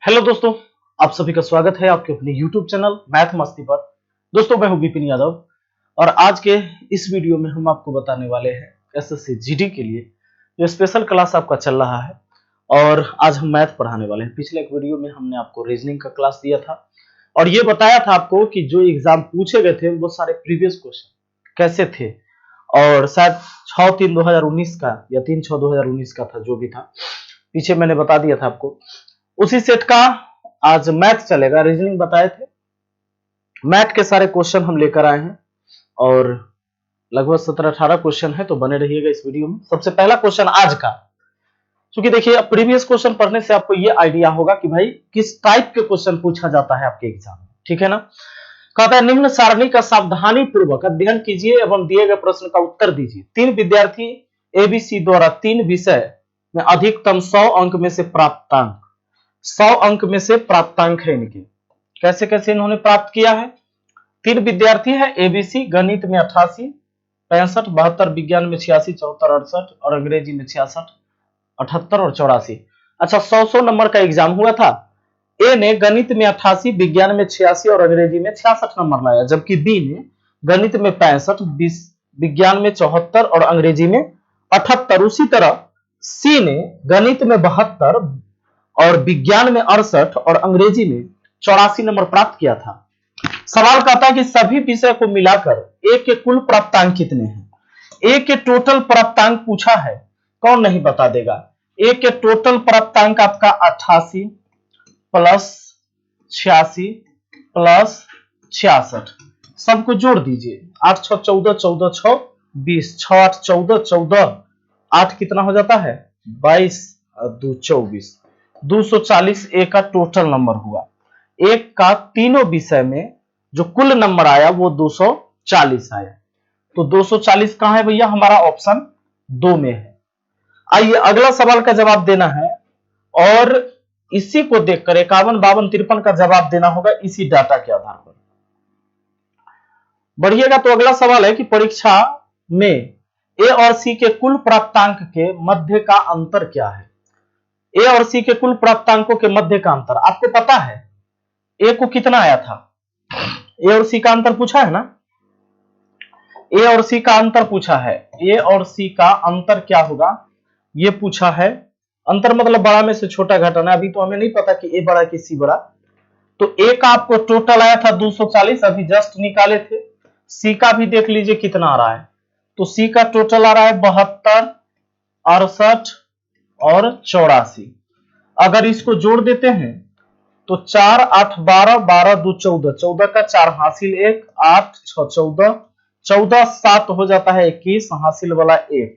Hello दोस्तों, आप सभी का स्वागत है आपके अपने YouTube चैनल मैथ मस्ती पर। दोस्तों, मैं हूं विपिन यादव और आज के इस वीडियो में हम आपको बताने वाले हैं एसएससी जीडी के लिए जो स्पेशल क्लास आपका चल रहा है और आज हम मैथ पढ़ाने वाले हैं। पिछले एक वीडियो में हमने आपको रीजनिंग का क्लास दिया था और ये बताया था आपको कि जो एग्जाम पूछे गए थे वो सारे प्रीवियस क्वेश्चन कैसे थे और शायद 6/3/2019 का या 3/6/2019 का था, जो भी था पीछे मैंने बता दिया था आपको। उसी सेट का आज मैथ चलेगा। रीजनिंग बताए थे, मैथ के सारे क्वेश्चन हम लेकर आए हैं और लगभग 17-18 क्वेश्चन है, तो बने रहिएगा इस वीडियो में। सबसे पहला क्वेश्चन आज का, क्योंकि देखिए अब प्रीवियस क्वेश्चन पढ़ने से आपको ये आइडिया होगा कि भाई किस टाइप के क्वेश्चन पूछा जाता है आपके एग्जाम में, ठीक है ना। कहता है निम्न सारणी का सावधानी पूर्वक अध्ययन कीजिए एवं दिए गए प्रश्न का उत्तर दीजिए। 3 विद्यार्थी एबीसी द्वारा 3 विषय में अधिकतम 100 अंक में से प्राप्तांक 100 अंक में से प्राप्तांक है इनके। कैसे कैसे इन्होंने प्राप्त किया है। 3 विद्यार्थी है एबीसी, गणित में 88, 65, 72, विज्ञान में 86, 74, 68 और अंग्रेजी में 66, 78 और 84। अच्छा, 100 नंबर का एग्जाम हुआ था। ए ने गणित में 88, विज्ञान में 86 और अंग्रेजी में 66 नंबर लाया, जबकि बी ने गणित में 65, विज्ञान में 74 और अंग्रेजी में 78। उसी तरह सी ने गणित में 72 और विज्ञान में 68 और अंग्रेजी में 84 नंबर प्राप्त किया था। सवाल कहता है कि सभी विषय को मिलाकर ए के कुल प्राप्तांक कितने हैं। ए के टोटल प्राप्तांक पूछा है, कौन नहीं बता देगा। ए के टोटल प्राप्तांक आपका 88 प्लस 86 प्लस 66, सबको जोड़ दीजिए। 8 6 14, 14 6 20, 6 8 14, 14 8 कितना हो जाता है 22 और 2 24, 240 ए का टोटल नंबर हुआ। एक का तीनों विषय में जो कुल नंबर आया वो 240 आया। तो 240 कहां है भैया, हमारा ऑप्शन 2 में है। आइए अगला सवाल का जवाब देना है और इसी को देखकर 51 52 53 का जवाब देना होगा इसी डाटा के आधार पर। बढ़िएगा। तो अगला सवाल है कि परीक्षा में ए और सी के कुल प्राप्तांक के मध्य का अंतर क्या है। ए और सी के कुल प्राप्तांकों के मध्य का अंतर आपको पता है। ए को कितना आया था, ए और सी का अंतर पूछा है ना, ए और सी का अंतर पूछा है। ए और सी का अंतर क्या होगा ये पूछा है। अंतर मतलब बड़ा में से छोटा घटाना। अभी तो हमें नहीं पता कि ए बड़ा कि सी बड़ा। तो ए का आपको टोटल आया था 240, अभी जस्ट निकाले थे। सी का भी देख लीजिए कितना आ रहा है। तो सी का टोटल आ रहा है 72, 68 और 84। अगर इसको जोड़ देते हैं तो 4 8 12, 12 2 14, 14 का 4 हासिल 1, 8 6 14, 14 7 हो जाता है 21, हासिल वाला 1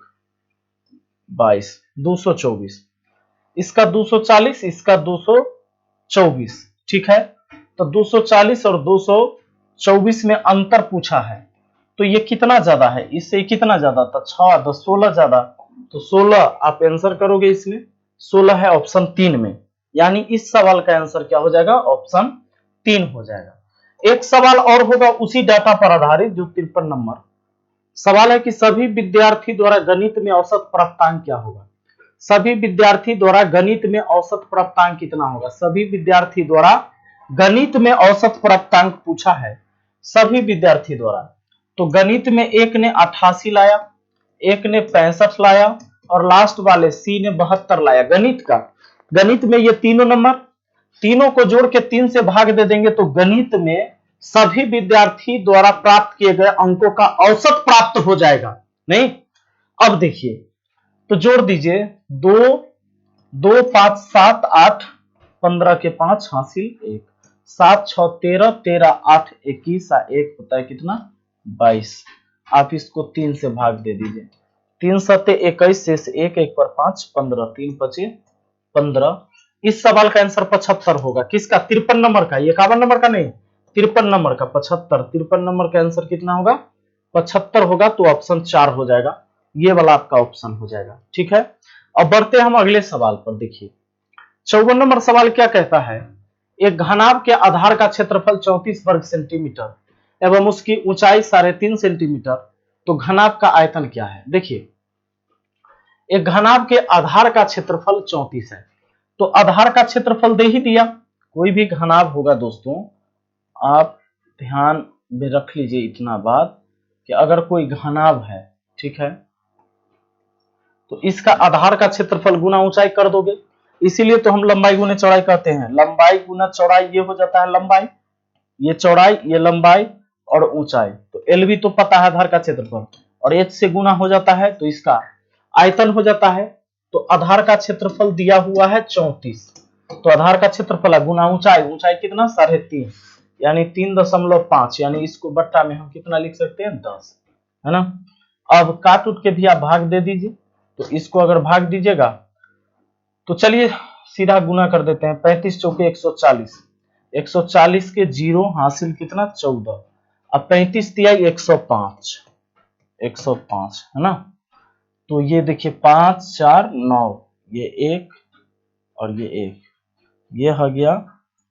22, 224। इसका 240, इसका 224, ठीक है। तो 240 और 224 में अंतर पूछा है, तो ये कितना ज्यादा है, इससे कितना ज्यादा था 6 10 16 ज्यादा। तो 16 आप आंसर करोगे इसमें, 16 है ऑप्शन 3 में, यानी इस सवाल का आंसर क्या हो जाएगा, ऑप्शन 3 हो जाएगा। एक सवाल और होगा उसी डाटा पर आधारित जो 53 नंबर सवाल है कि सभी विद्यार्थी द्वारा गणित में औसत प्राप्तांक क्या होगा। सभी विद्यार्थी द्वारा गणित में औसत प्राप्तांक कितना होगा। सभी विद्यार्थी द्वारा गणित में औसत प्राप्तांक पूछा है सभी विद्यार्थी द्वारा। तो गणित में एक ने 88 लाया, एक ने 65 लाया और लास्ट वाले सी ने 72 लाया। गणित में ये तीनों नंबर, तीनों को जोड़ के 3 से भाग दे देंगे तो गणित में सभी विद्यार्थी द्वारा प्राप्त किए गए अंकों का औसत प्राप्त हो जाएगा। नहीं, अब देखिए तो जोड़ दीजिए 2 2 5 7 8, 15 के 5 हासिल 1, 7 6 13, 13 8 21, 1 होता है कितना 22। आप इसको 3 से भाग दे दीजिए। 3 7 21 शेष 1, 1 पर 5, 15, 3 25 15। इस सवाल का आंसर 75 होगा। किसका, 53 नंबर का, 51 नंबर का नहीं, 53 नंबर का 75। 53 नंबर का आंसर कितना होगा 75 होगा। तो ऑप्शन 4 हो जाएगा, ये वाला आपका ऑप्शन हो जाएगा, ठीक है। अब बढ़ते हम अगले सवाल पर। देखिए 54 नंबर सवाल क्या कहता है, एक घनाभ के आधार का क्षेत्रफल 34 वर्ग सेंटीमीटर एवं उसकी ऊंचाई 3.5 सेंटीमीटर, तो घनाभ का आयतन क्या है। देखिए एक घनाभ के आधार का क्षेत्रफल 34 है, तो आधार का क्षेत्रफल दे ही दिया। कोई भी घनाभ होगा दोस्तों, आप ध्यान में रख लीजिए इतना बात कि अगर कोई घनाभ है, ठीक है, तो इसका आधार का क्षेत्रफल गुना ऊंचाई कर दोगे। इसीलिए तो हम लंबाई गुना चौड़ाई कहते हैं। लंबाई गुना चौड़ाई ये हो जाता है लंबाई, ये चौड़ाई, ये लंबाई और ऊंचाई। तो एल भी तो पता है आधार का क्षेत्रफल, और एच से गुना हो जाता है तो इसका आयतन हो जाता है। तो आधार का क्षेत्रफल दिया हुआ है 34, तो आधार का क्षेत्रफल है गुना ऊंचाई, ऊंचाई कितना 3.5 यानी 3.5, यानी इसको बट्टा में हम कितना लिख सकते हैं 10, है ना। अब काट उठ के भी आप भाग दे दीजिए, तो इसको अगर भाग दीजिएगा तो चलिए सीधा गुना कर देते हैं। 35 चौके 140, 140 के जीरो हासिल कितना 14, अब 35 दिया 105, 105 है ना। तो ये देखिए 5 4 9, ये 1 और ये 1, ये हो गया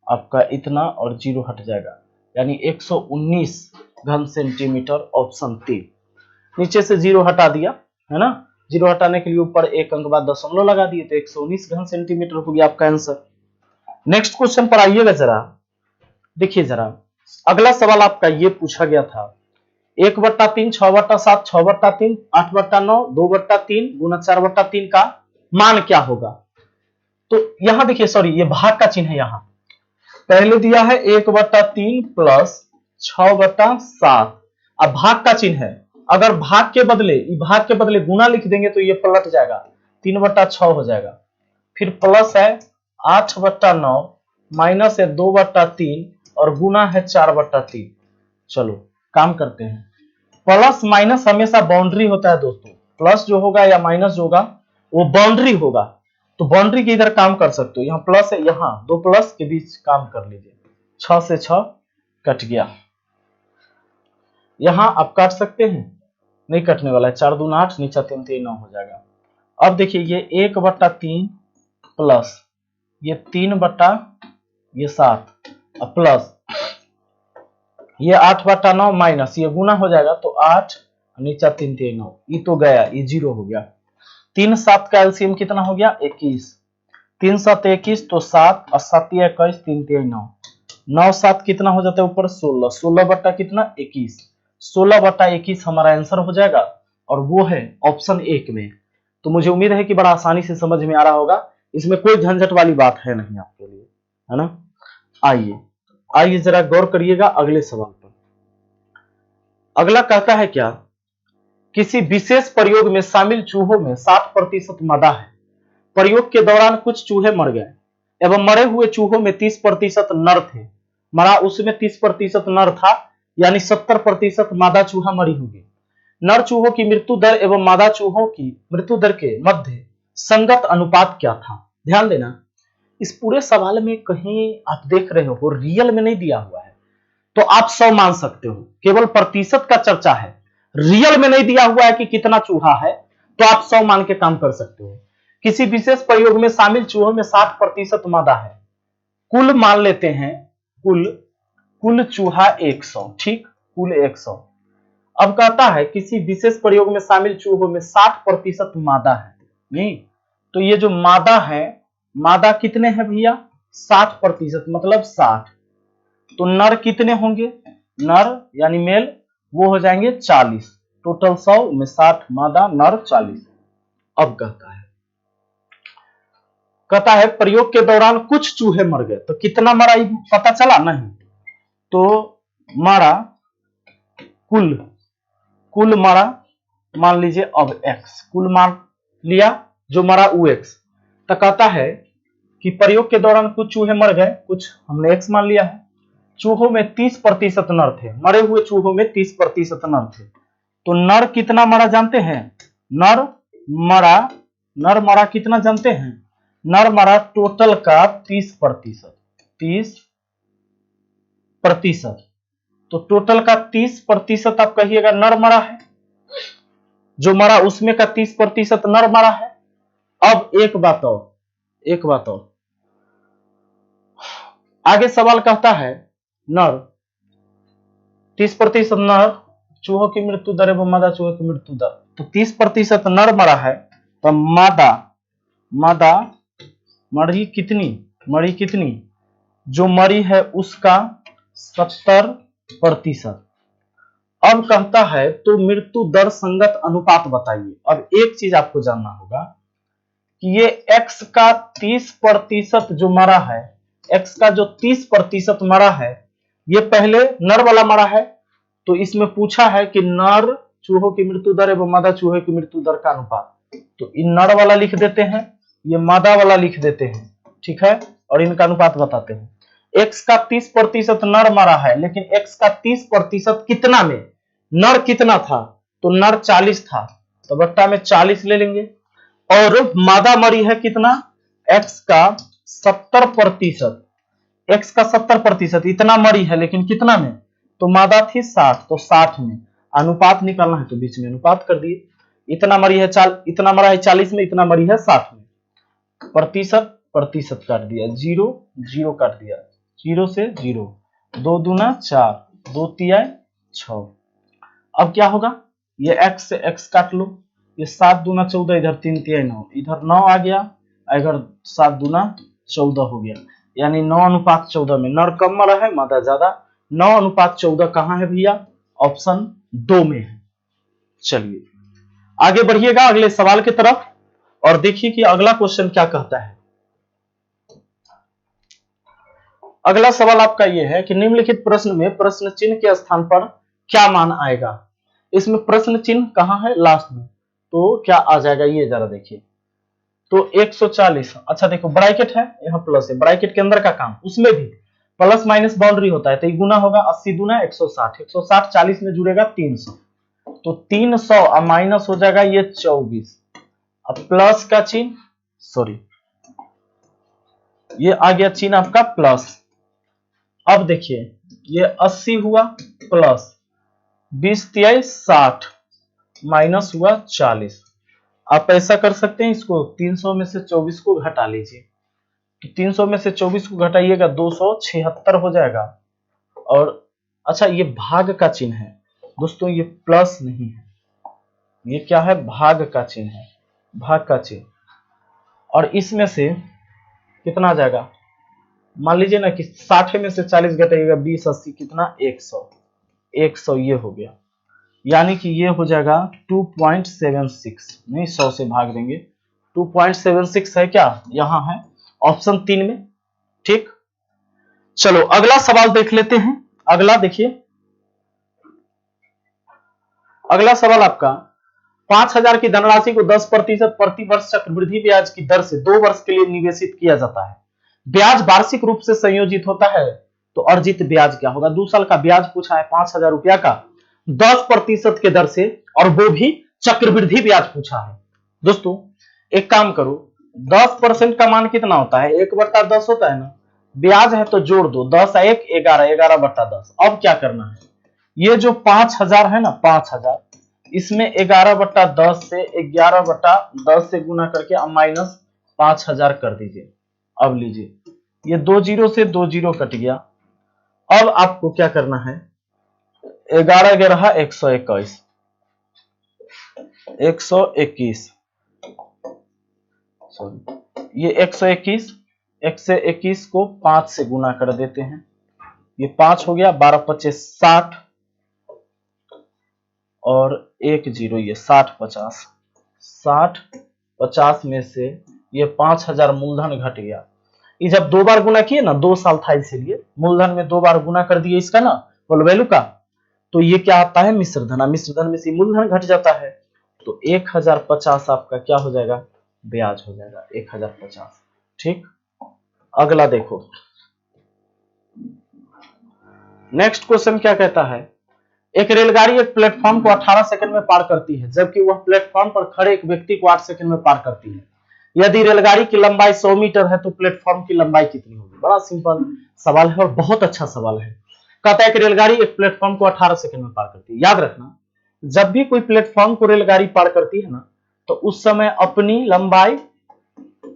आपका इतना और जीरो हट जाएगा, यानी 119 घन सेंटीमीटर, ऑप्शन 3। नीचे से जीरो हटा दिया, है ना। जीरो हटाने के लिए ऊपर एक अंक बाद दशमलव लगा दिए, तो 119 घन सेंटीमीटर हो गया आपका आंसर। नेक्स्ट क्वेश्चन पर आइएगा जरा, देखिए जरा अगला सवाल आपका ये पूछा गया था 1/3, 6/7, 6/3, 8/9, 2/3 गुना 4/3 का मान क्या होगा। तो यहां देखिए, सॉरी ये भाग का चिन्ह है। यहां पहले दिया है 1/3 प्लस 6/7, अब भाग का चिन्ह है। अगर भाग के बदले गुना लिख देंगे तो ये पलट जाएगा, 3/6 हो जाएगा। फिर प्लस है 8/9, माइनस है 2/3 और गुना है 4/3। चलो काम करते हैं। प्लस माइनस हमेशा बाउंड्री होता है दोस्तों, प्लस जो होगा या माइनस जो होगा वो बाउंड्री होगा, तो बाउंड्री के इधर काम कर सकते हो। यहाँ प्लस है, यहाँ दो प्लस के बीच काम कर लीजिए, 6 से 6 कट गया। यहां आप काट सकते हैं, नहीं कटने वाला है, 4 दूना 8, नीचा 3 3 9 हो जाएगा। अब देखिए ये 1/3 प्लस ये 3/7 प्लस ये 8/9 माइनस ये गुना हो जाएगा, तो 8 नीचा 3 3 9, ये तो गया, ये जीरो हो गया। 3 7 का एलसीएम कितना हो गया 21, 3 7 21, तो 7 और 7 21, 3 3 9, 9 7 कितना हो जाता है ऊपर 16, 16 बट्टा कितना 21, 16/21 हमारा आंसर हो जाएगा, और वो है ऑप्शन 1 में। तो मुझे उम्मीद है कि बड़ा आसानी से समझ में आ रहा होगा, इसमें कोई झंझट वाली बात है नहीं आपके लिए, है ना। आइए जरा गौर करिएगा अगले सवाल पर। अगला कहता है क्या, किसी विशेष प्रयोग में शामिल चूहों में 60% मादा है। प्रयोग के दौरान कुछ चूहे मर गए एवं मरे हुए चूहों में 30% नर थे। मरा उसमें 30% नर था, यानी 70% मादा चूहा मरी होगी। नर चूहों की मृत्यु दर एवं मादा चूहों की मृत्यु दर के मध्य संगत अनुपात क्या था। ध्यान देना, इस पूरे सवाल में कहीं आप देख रहे हो रियल में नहीं दिया हुआ है, तो आप 100 मान सकते हो, केवल प्रतिशत का चर्चा है, रियल में नहीं दिया हुआ है कि कितना चूहा है, तो आप 100 मान के काम कर सकते हो। किसी विशेष प्रयोग में शामिल चूहों में 60% मादा है, कुल मान लेते हैं, कुल चूहा 100, ठीक, कुल 100। अब कहता है किसी विशेष प्रयोग में शामिल चूहों में 60% मादा है, नहीं, तो ये जो मादा है, मादा कितने हैं भैया 60%, मतलब 60, तो नर कितने होंगे, नर यानी मेल वो हो जाएंगे 40, टोटल 100 में 60 मादा, नर 40। अब कहता है प्रयोग के दौरान कुछ चूहे मर गए, तो कितना मरा पता चला नहीं, तो मरा कुल मरा मान लीजिए, अब x कुल मान लिया, जो मरा वो x। तो कहता है कि प्रयोग के दौरान कुछ चूहे मर गए, कुछ हमने x मान लिया है। चूहों में 30% नर थे, मरे हुए चूहों में 30% नर थे, तो नर कितना मरा जानते हैं, नर मरा कितना जानते हैं, नर मरा टोटल का 30%, तो टोटल का 30% आप कहिएगा नर मरा है, जो मरा उसमें का 30% नर मरा है। अब एक बात और, आगे सवाल कहता है नर 30% नर चूहों की मृत्यु दर एवं मादा चूहों की मृत्यु दर, तो 30% नर मरा है, तो मादा मरी कितनी, जो मरी है उसका 70%। अब कहता है तो मृत्यु दर संगत अनुपात बताइए। अब एक चीज आपको जानना होगा कि ये x का 30% जो मरा है, x का जो 30% मरा है, ये पहले नर वाला मरा है। तो इसमें पूछा है कि नर चूहों की मृत्यु दर एवं मादा चूहे की मृत्यु दर का अनुपात। तो इन नर वाला लिख देते हैं, ये मादा वाला लिख देते हैं, ठीक है, और इनका अनुपात बताते हैं। x का 30% नर मरा है, लेकिन x का 30% कितना में, नर कितना था, तो नर 40 था, तो बट्टा में 40 ले लेंगे। और मादा मरी है कितना, x का 70%, x का 70% इतना मरी है, लेकिन कितना में, तो मादा थी 60, तो 60 में। अनुपात निकालना है तो बीच में अनुपात कर दिए। इतना मरी है इतना मरा है 40 में, इतना मरी है 60 में, प्रतिशत काट दिया, 0 0 काट दिया, 0 से 0, 2 दूना 4, 2 तिया 6। अब क्या होगा, ये x से x काट लो, ये 7 दूना 14, इधर 3 तिया 9, इधर 9 आ गया, इधर 7 दूना 14 हो गया, यानी 9:14 में नर कम मरा है, मादा ज्यादा। 9:14 कहां है भैया, ऑप्शन 2 में है। चलिए आगे बढ़िएगा अगले सवाल की तरफ और देखिए कि अगला क्वेश्चन क्या कहता है। अगला सवाल आपका यह है कि निम्नलिखित प्रश्न में प्रश्न चिन्ह के स्थान पर क्या मान आएगा। इसमें प्रश्न चिन्ह कहां है, लास्ट में, तो क्या आ जाएगा ये जरा देखिए। तो 140, अच्छा देखो ब्रैकेट है, यहाँ प्लस है, ब्रैकेट के अंदर का काम, उसमें भी प्लस माइनस बाउंड्री होता है, तो ये गुना होगा, 80 दूना 160, 160 40 में जुड़ेगा 300, तो 300 और माइनस हो जाएगा ये 24। अब प्लस का चिन्ह, सॉरी ये आ गया चिन्ह आपका प्लस। अब देखिए ये 80 हुआ प्लस 20 तिया 60 माइनस हुआ 40। आप ऐसा कर सकते हैं, इसको 300 में से 24 को घटा लीजिए, तो 300 में से 24 को घटाइएगा 276 हो जाएगा। और अच्छा ये भाग का चिन्ह है दोस्तों, ये प्लस नहीं है, ये क्या है, भाग का चिन्ह है, भाग का चिन्ह। और इसमें से कितना आ जाएगा, मान लीजिए ना कि 60 में से 40 घटाइएगा 20 80 कितना 100 ये हो गया, यानी कि ये हो जाएगा 2.76, नहीं 100 से भाग देंगे, 2.76 है क्या, यहां है ऑप्शन 3 में, ठीक। चलो अगला सवाल देख लेते हैं। अगला देखिए, अगला सवाल आपका 5000 की धनराशि को 10% प्रति वर्ष चक्रवृद्धि ब्याज की दर से 2 वर्ष के लिए निवेशित किया जाता है। ब्याज वार्षिक रूप से संयोजित होता है, तो अर्जित ब्याज क्या होगा। 2 साल का ब्याज पूछा है 5000 रुपया का 10% के दर से, और वो भी चक्रवृद्धि ब्याज पूछा है। दोस्तों एक काम करो, 10% का मान कितना होता है, 1/10 होता है ना, ब्याज है तो जोड़ दो, 10 1 11, 11/10। अब क्या करना है, ये जो 5000 है ना, 5000 इसमें 11/10 से 11/10 से गुना करके माइनस 5000 कर दीजिए। अब लीजिए ये 2 जीरो से 2 जीरो कट गया। अब आपको क्या करना है, 11 11 121, 121 सॉरी ये 121, 121 को 5 से गुना कर देते हैं, ये 5 हो गया, 12 25 60, और 1 जीरो, ये 60 50, 60 50 में से ये 5000 मूलधन घट गया। ये जब 2 बार गुना किए ना, 2 साल था इसीलिए मूलधन में 2 बार गुना कर दिए इसका ना फुल वैल्यू का, तो ये क्या आता है, मिश्रधन। मिश्रधन में से मूलधन घट जाता है, तो 1050 आपका क्या हो जाएगा, ब्याज हो जाएगा 1050, ठीक। अगला देखो, नेक्स्ट क्वेश्चन क्या कहता है। एक रेलगाड़ी एक प्लेटफॉर्म को 18 सेकंड में पार करती है, जबकि वह प्लेटफॉर्म पर खड़े एक व्यक्ति को 8 सेकंड में पार करती है। यदि रेलगाड़ी की लंबाई 100 मीटर है तो प्लेटफॉर्म की लंबाई कितनी होगी। बड़ा सिंपल सवाल है और बहुत अच्छा सवाल है। कहता है कि रेलगाड़ी एक प्लेटफॉर्म को 18 सेकंड में पार करती है। याद रखना, जब भी कोई प्लेटफॉर्म को रेलगाड़ी पार करती है ना, तो उस समय अपनी लंबाई,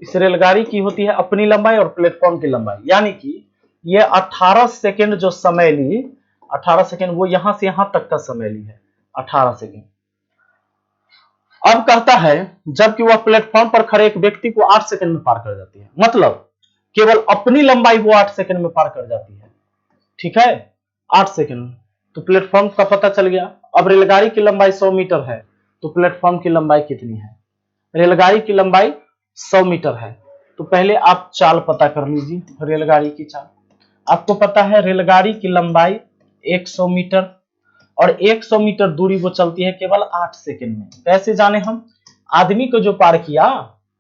इस रेलगाड़ी की होती है अपनी लंबाई और प्लेटफॉर्म की लंबाई, यानी कि ये 18 सेकंड जो समय ली, 18 सेकंड वो यहां से यहां तक का समय ली है 18 सेकंड। अब कहता है जबकि वह प्लेटफॉर्म पर खड़े एक व्यक्ति को 8 सेकंड में पार कर जाती है, मतलब केवल अपनी लंबाई वो 8 सेकंड में पार कर जाती है। ठीक है, 8 सेकंड। तो प्लेटफॉर्म का पता चल गया। अब रेलगाड़ी की लंबाई 100 मीटर है, तो प्लेटफॉर्म की लंबाई कितनी है? रेलगाड़ी की लंबाई 100 मीटर है, तो पहले आप चाल पता कर लीजिए। रेलगाड़ी की चाल आपको पता है, रेलगाड़ी की लंबाई 100 मीटर और 100 मीटर दूरी वो चलती है केवल 8 सेकंड में। कैसे जाने हम? आदमी को जो पार किया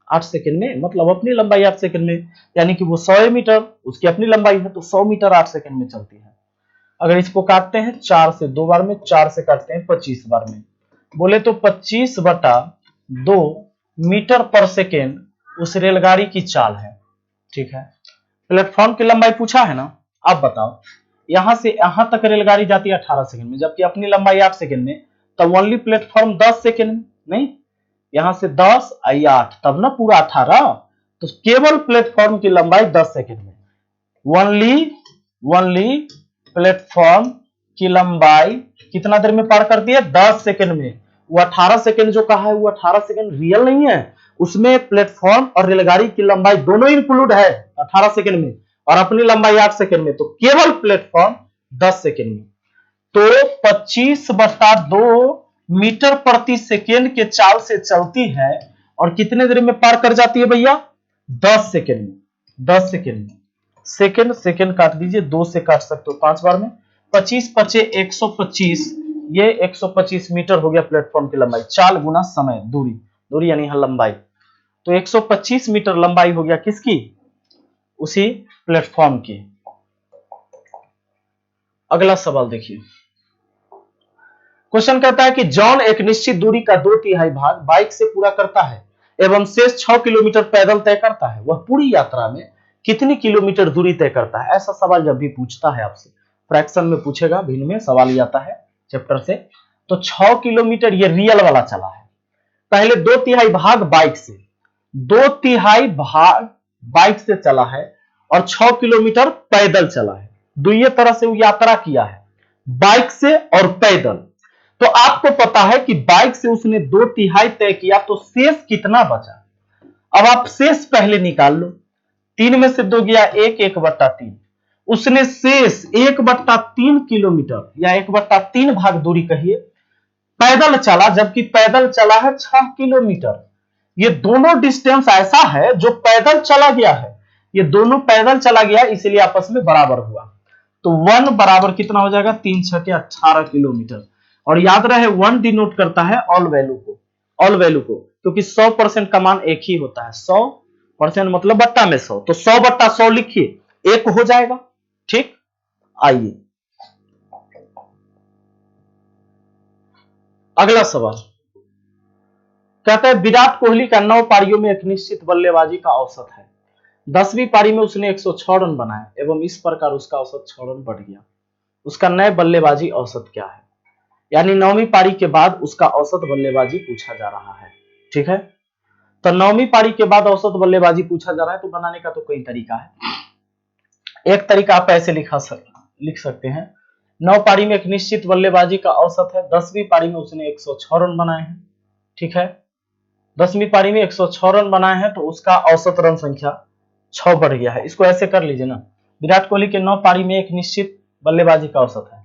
8 सेकंड में, मतलब अपनी लंबाई 8 सेकंड में, यानी कि वो 100 मीटर उसकी अपनी लंबाई है, तो 100 मीटर 8 सेकंड में चलती है। अगर इसको काटते हैं 4 से 2 बार में, 4 से काटते हैं 25 बार में, बोले तो 25/2 मीटर पर सेकेंड उस रेलगाड़ी की चाल है। ठीक है, प्लेटफॉर्म की लंबाई पूछा है ना। आप बताओ, यहां से यहां तक रेलगाड़ी जाती है 18 सेकंड में, जबकि अपनी लंबाई 8 सेकंड में, तब ओनली प्लेटफॉर्म 10 सेकंड में नहीं, यहां से 10 आई 8 तब ना पूरा 18, तो केवल प्लेटफॉर्म की लंबाई 10 सेकंड में। ओनली प्लेटफॉर्म की लंबाई कितना देर में पार करती है? 10 सेकंड में। वो 18 सेकंड जो कहा है वो 18 सेकंड रियल नहीं है, उसमें प्लेटफॉर्म और रेलगाड़ी की लंबाई दोनों इंक्लूड है 18 सेकंड में, और अपनी लंबाई 8 सेकंड में, तो केवल प्लेटफॉर्म 10 सेकंड में। तो 25/2 मीटर प्रति सेकेंड के चाल से चलती है और कितने देर में पार कर जाती है भैया? 10 सेकंड में। 10 सेकंड में, सेकंड सेकंड काट दीजिए, 2 से काट सकते हो 5 बार में, 25 पचे 125, ये 125 मीटर हो गया प्लेटफॉर्म की लंबाई। चाल गुना समय, दूरी, दूरी यानी लंबाई, तो 125 मीटर लंबाई हो गया किसकी? उसी प्लेटफॉर्म की। अगला सवाल देखिए, क्वेश्चन कहता है कि जॉन एक निश्चित दूरी का 2/3 भाग बाइक से पूरा करता है एवं शेष 6 किलोमीटर पैदल तय करता है। वह पूरी यात्रा में कितनी किलोमीटर दूरी तय करता है? ऐसा सवाल जब भी पूछता है आपसे, फ्रैक्शन में पूछेगा, भिन्न में सवाल ही आता है चैप्टर से, तो 6 किलोमीटर ये रियल वाला चला है। पहले 2/3 भाग बाइक से, 2/3 भाग बाइक से चला है और 6 किलोमीटर पैदल चला है। दुइये तरह से वो यात्रा किया है, बाइक से और पैदल। तो आपको पता है कि बाइक से उसने 2/3 तय किया, तो शेष कितना बचा? अब आप शेष पहले निकाल लो। 3 में से 2 गया 1, 1/3। उसने शेष 1/3 किलोमीटर या 1/3 भाग दूरी कहिए पैदल चला, जबकि पैदल चला है 6 किलोमीटर। ये दोनों डिस्टेंस ऐसा है जो पैदल चला गया है, ये दोनों पैदल चला गया, इसलिए आपस में बराबर हुआ। तो 1 बराबर कितना हो जाएगा? 3 6 के 18 किलोमीटर। और याद रहे 1 डिनोट करता है ऑल वैल्यू को, ऑल वैल्यू को, क्योंकि 100% का मान एक ही होता है, 100% मतलब बट्टा में 100, तो 100/100 लिखिए, 1 हो जाएगा। ठीक, आइए अगला सवाल कहता है विराट कोहली का 9 पारियों में एक निश्चित बल्लेबाजी का औसत है। 10वीं पारी में उसने 106 रन बनाए एवं इस प्रकार उसका औसत 6 रन बढ़ गया। उसका नए बल्लेबाजी औसत क्या है? यानी 9वीं पारी के बाद उसका औसत बल्लेबाजी पूछा जा रहा है। ठीक है, तो 9वीं पारी के बाद औसत बल्लेबाजी पूछा जा रहा है, तो बनाने का तो कई तरीका है। एक तरीका आप ऐसे लिख सकते हैं, 9 पारी में एक निश्चित बल्लेबाजी का औसत है, 10वीं पारी में उसने 106 रन बनाए हैं। ठीक है, 10वीं पारी में 106 रन बनाए हैं, तो उसका औसत रन संख्या 6 बढ़ गया है। इसको ऐसे कर लीजिए ना, विराट कोहली के 9 पारी में एक निश्चित बल्लेबाजी का औसत है,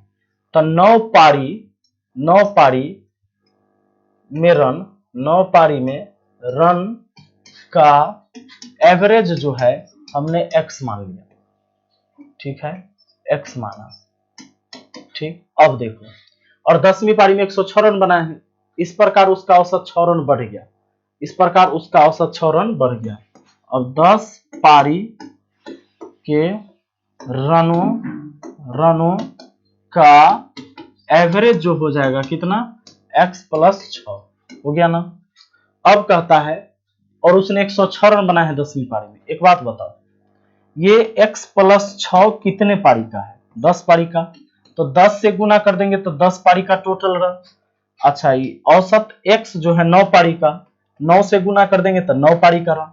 तो 9 पारी में रन का एवरेज जो है हमने x मान लिया। ठीक है, x माना। ठीक, अब देखो, और 10वीं पारी में 106 रन बनाए हैं, इस प्रकार उसका औसत 6 रन बढ़ गया, इस प्रकार उसका औसत 6 रन बढ़ गया। अब 10 पारी के रनों का एवरेज जो हो जाएगा कितना? x + 6 हो गया ना। अब कहता है और उसने 106 रन बनाए हैं 10वीं पारी में। एक बात बताओ, ये x + 6 कितने पारी का है? 10 पारी का, तो 10 से गुना कर देंगे तो 10 पारी का टोटल रन। अच्छा, ये औसत x जो है 9 पारी का, 9 से गुना कर देंगे तो 9 पारी का रन।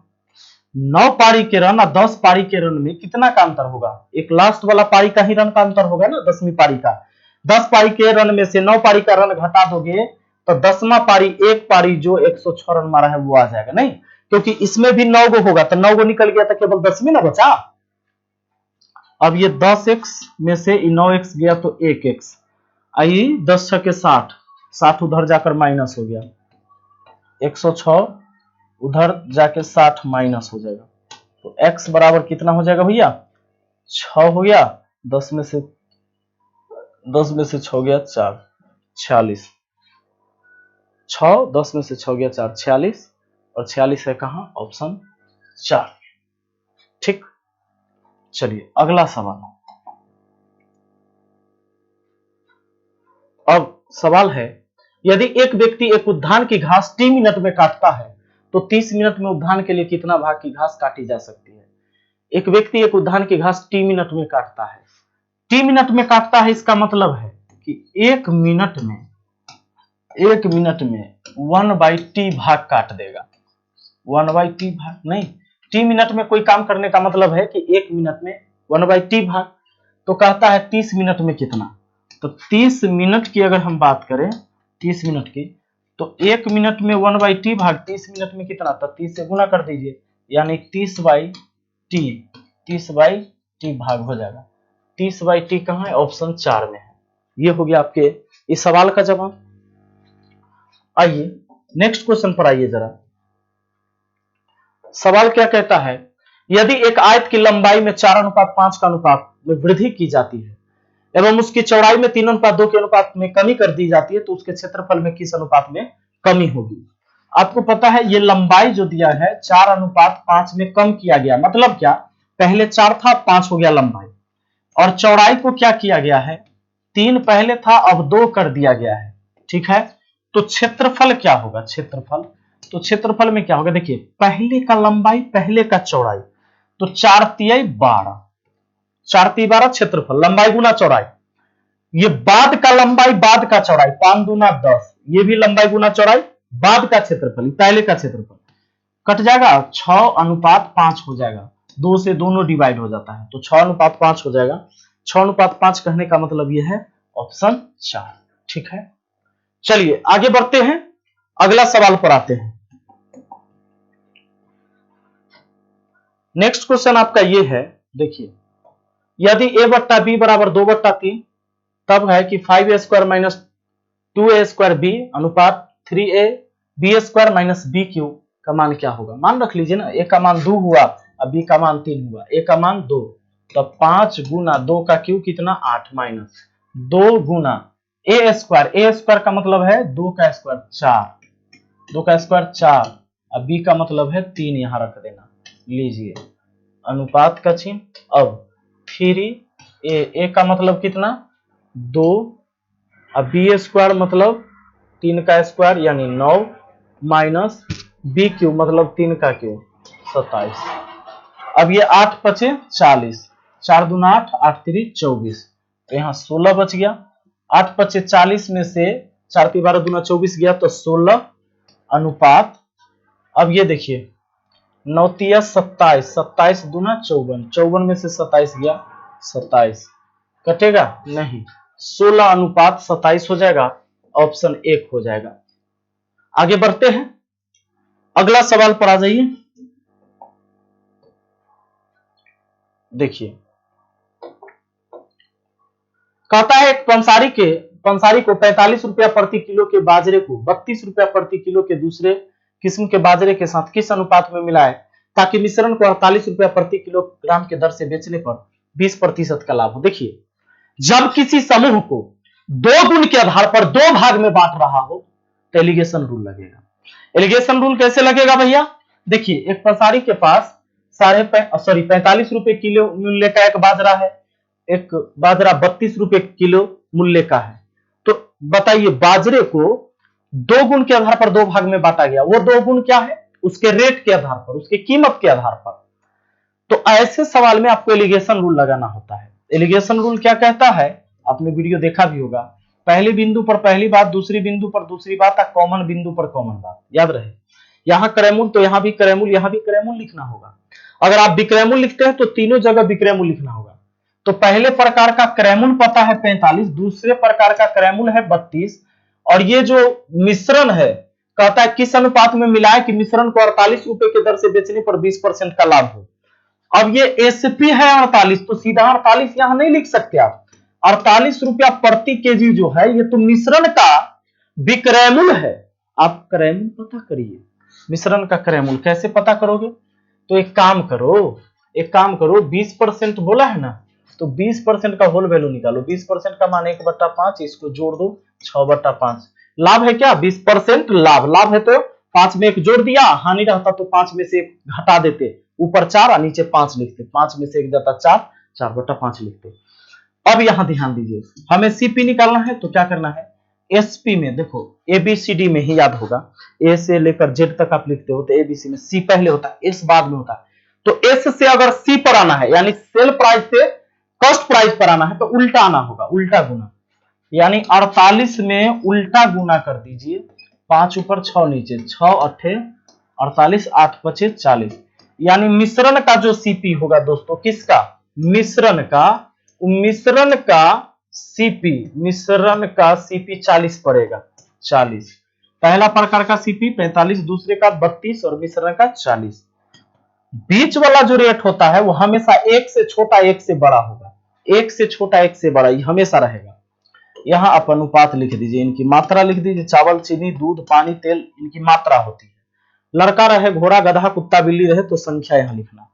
9 पारी के रन और 10 पारी के रन में कितना का अंतर होगा? एक लास्ट वाला पारी का ही रन का अंतर होगा ना 10वीं पारी का। 10 पारी के रन में से 9 पारी का रन घटा दोगे तो 10वां पारी, एक पारी जो 106 रन मारा है वो आ जाएगा। नहीं, क्योंकि इसमें भी 9 गो होगा, तो 9 गो निकल गया तो केवल 10 में ना बचा। अब ये 10x में से 9x गया तो 1x, आई 10 6 के 60, 60 उधर जाकर माइनस हो गया, 106 उधर जाके 60 माइनस हो जाएगा, तो x बराबर कितना हो जाएगा भैया, 6 हो गया, 10 में से 6 गया 4, 46, 6 10 में से 6 गया 4, 46, और 46 है कहां, ऑप्शन 4। ठीक, चलिए अगला सवाल। अब सवाल है, यदि एक व्यक्ति एक उद्यान की घास 3 मिनट में काटता है तो 30 मिनट में उद्यान के लिए कितना भाग की घास काटी जा सकती है। एक व्यक्ति एक उद्यान की घास 3 मिनट में काटता है, 3 मिनट में काटता है, इसका मतलब है कि 1 मिनट में 1/t भाग काट देगा। 1/t भाग नहीं, t मिनट में कोई काम करने का मतलब है कि 1 मिनट में 1/t भाग, तो कहता है 30 मिनट में कितना। तो 30 मिनट की अगर हम बात करें, 30 मिनट की, तो 1 मिनट में 1/t भाग 30 मिनट में कितना, तो 30 से गुना कर दीजिए, यानी 30/t भाग हो जाएगा। 30/t कहां है, ऑप्शन 4 में है। ये हो गया आपके इस सवाल का जवाब। आइए नेक्स्ट क्वेश्चन पर आइए जरा। सवाल क्या कहता है, यदि एक आयत की लंबाई में 4:5 का अनुपात में वृद्धि की जाती है एवं उसकी चौड़ाई में 3:2 के अनुपात में कमी कर दी जाती है, तो उसके क्षेत्रफल में किस अनुपात में कमी होगी। आपको पता है ये लंबाई जो दिया है 4:5 में कम किया गया, मतलब क्या, पहले 4 था 5 हो गया लंबाई, और चौड़ाई को क्या किया गया है, 3 पहले था अब 2 कर दिया गया है। ठीक है, तो क्षेत्रफल क्या होगा, क्षेत्रफल, तो क्षेत्रफल में क्या होगा, देखिए पहले का लंबाई पहले का चौड़ाई, तो 4 तिहाई 12, 4 तिहाई 12 क्षेत्रफल, लंबाई गुना चौड़ाई, ये बाद का लंबाई बाद का चौड़ाई, 5 दूना 10, ये भी लंबाई गुना चौड़ाई बाद का क्षेत्रफल, पहले का क्षेत्रफल, कट जाएगा 6:5 हो जाएगा, 2 से दोनों डिवाइड हो जाता है, तो 6:5 हो जाएगा। 6:5 कहने का मतलब यह है ऑप्शन 4। ठीक है, चलिए आगे बढ़ते हैं, अगला सवाल पर आते हैं। नेक्स्ट क्वेश्चन आपका ये है, देखिए यदि a/b बराबर 2/3, तब है कि 5a² माइनस 2a² b अनुपात 3a b² माइनस b³ का मान क्या होगा। मान रख लीजिए ना, a का मान 2 हुआ और b का मान 3 हुआ, a का मान 2, तब 5 गुना 2 का क्यूब कितना 8 माइनस 2 गुना a² का मतलब है 2 का स्क्वायर 4, 2 का स्क्वायर 4, अब b का मतलब है 3, यहां रख देना, लीजिए अनुपात का चिन्ह, अब 3a का मतलब कितना 2, अब b² मतलब 3 का स्क्वायर यानी 9 माइनस b³ मतलब 3 का क्यूब 27। अब ये 8 पचे 40, 4 दूना 8, 8 3 24, तो यहाँ 16 बच गया। 8 पचे 40 में से 4 3 12 दूना 24 गया, तो 16 अनुपात, अब ये देखिए 9 तिया 27, 27 दूना 54, 54 में से 27 गया 27, कटेगा नहीं, 16:27 हो जाएगा, ऑप्शन 1 हो जाएगा। आगे बढ़ते हैं, अगला सवाल पर आ जाइए। देखिए कहता है एक पंसारी को 45 रुपया प्रति किलो के बाजरे को 32 रुपया प्रति किलो के दूसरे किस्म के बाजरे के साथ किस अनुपात में मिलाए ताकि मिश्रण को 48 रुपया प्रति किलोग्राम के दर से बेचने पर 20% का लाभ हो। देखिए जब किसी समूह को 2 गुण के आधार पर 2 भाग में बांट रहा हो तो एलिगेशन रूल लगेगा। एलिगेशन रूल कैसे लगेगा भैया, देखिए एक पंसारी के पास 45 रुपए किलो मूल्य का एक बाजरा है, एक बाजरा 32 रुपए किलो मूल्य का है, तो बताइए बाजरे को 2 गुण के आधार पर 2 भाग में बांटा गया, वो 2 गुण क्या है, उसके रेट के आधार पर, उसकी कीमत के आधार पर। तो ऐसे सवाल में आपको एलिगेशन रूल लगाना होता है। एलिगेशन रूल क्या कहता है, आपने वीडियो देखा भी होगा, पहली बिंदु पर पहली बात, दूसरी बिंदु पर दूसरी बात, कॉमन बिंदु पर कॉमन बात, याद रहे। यहां क्रयमूल तो यहां भी क्रयमूल, यहां भी क्रयमूल लिखना होगा। अगर आप विक्रयमूल लिखते हैं तो तीनों जगह विक्रयमूल लिखना होगा। तो पहले प्रकार का क्रयमूल पता है 45, दूसरे प्रकार का क्रयमूल है 32, और ये जो मिश्रण है कहता है किस अनुपात में मिलाए कि मिश्रण को 48 रुपए के दर से बेचने पर 20% का लाभ हो। अब ये एसपी है 48, तो सीधा 48 यहां नहीं लिख सकते आप। 48 रुपया प्रति केजी जो है ये तो मिश्रण का विक्रय मूल्य है। आप क्रय मूल्य पता करिए, मिश्रण का क्रय मूल्य कैसे पता करोगे? तो एक काम करो 20% बोला है ना, तो 20% का होल वैल्यू निकालो। 20% का मान 1/5, इसको जोड़ दो 6/5। लाभ है क्या? 20% लाभ है तो 5 में 1 जोड़ दिया, हानि रहता तो 5 में से 1 घटा देते, ऊपर 4 और नीचे 5 लिखते, 5 में से 1 जाता 4, 4/5 लिखते। अब यहां ध्यान दीजिए, हमें सीपी निकालना है तो क्या करना है? एसपी में देखो, एबीसीडी में ही याद होगा, ए से लेकर जेड तक आप लिखते हो तो एबीसी में सी पहले होता है, एस बाद में होता है। तो एस से अगर सी पर आना है यानी सेल प्राइस से कॉस्ट प्राइस पर आना है तो उल्टा आना होगा, उल्टा गुना, यानी 48 में उल्टा गुना कर दीजिए, 5 ऊपर 6 नीचे, 6 अट्ठे 48, 8 पचे 40, यानी मिश्रण का जो सीपी होगा दोस्तों, किसका? मिश्रण का सीपी 40 पड़ेगा। 40 पहला प्रकार का सीपी 45, दूसरे का 32 और मिश्रण का 40। बीच वाला जो रेट होता है वो हमेशा एक से छोटा एक से बड़ा होगा, एक से छोटा एक से बड़ा, ये हमेशा रहेगा। यहां आप अनुपात लिख दीजिए, इनकी मात्रा लिख दीजिए, चावल, चीनी, दूध, पानी, तेल, इनकी मात्रा होती है। लड़का रहे, घोड़ा, गधा, कुत्ता, बिल्ली रहे तो संख्या यहां लिखना।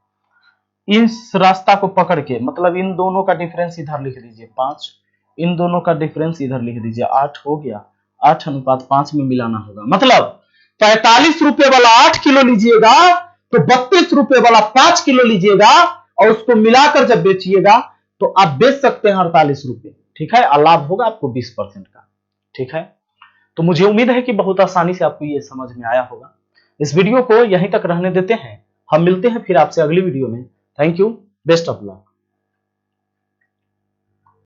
इस रास्ता को पकड़ के, मतलब इन दोनों का डिफरेंस इधर लिख दीजिए 5, इन दोनों का डिफरेंस इधर लिख दीजिए 8 हो गया, 8:5 में मिलाना होगा। मतलब 45 रुपए वाला 8 किलो लीजिएगा तो 32 रुपए वाला 5 किलो लीजिएगा और उसको मिलाकर जब बेचिएगा तो आप बेच सकते हैं 48 रुपए, ठीक है, और लाभ होगा आपको 20% का, ठीक है। तो मुझे उम्मीद है कि बहुत आसानी से आपको ये समझ में आया होगा। इस वीडियो को यहीं तक रहने देते हैं, हम मिलते हैं फिर आपसे अगली वीडियो में। Thank you, best of luck.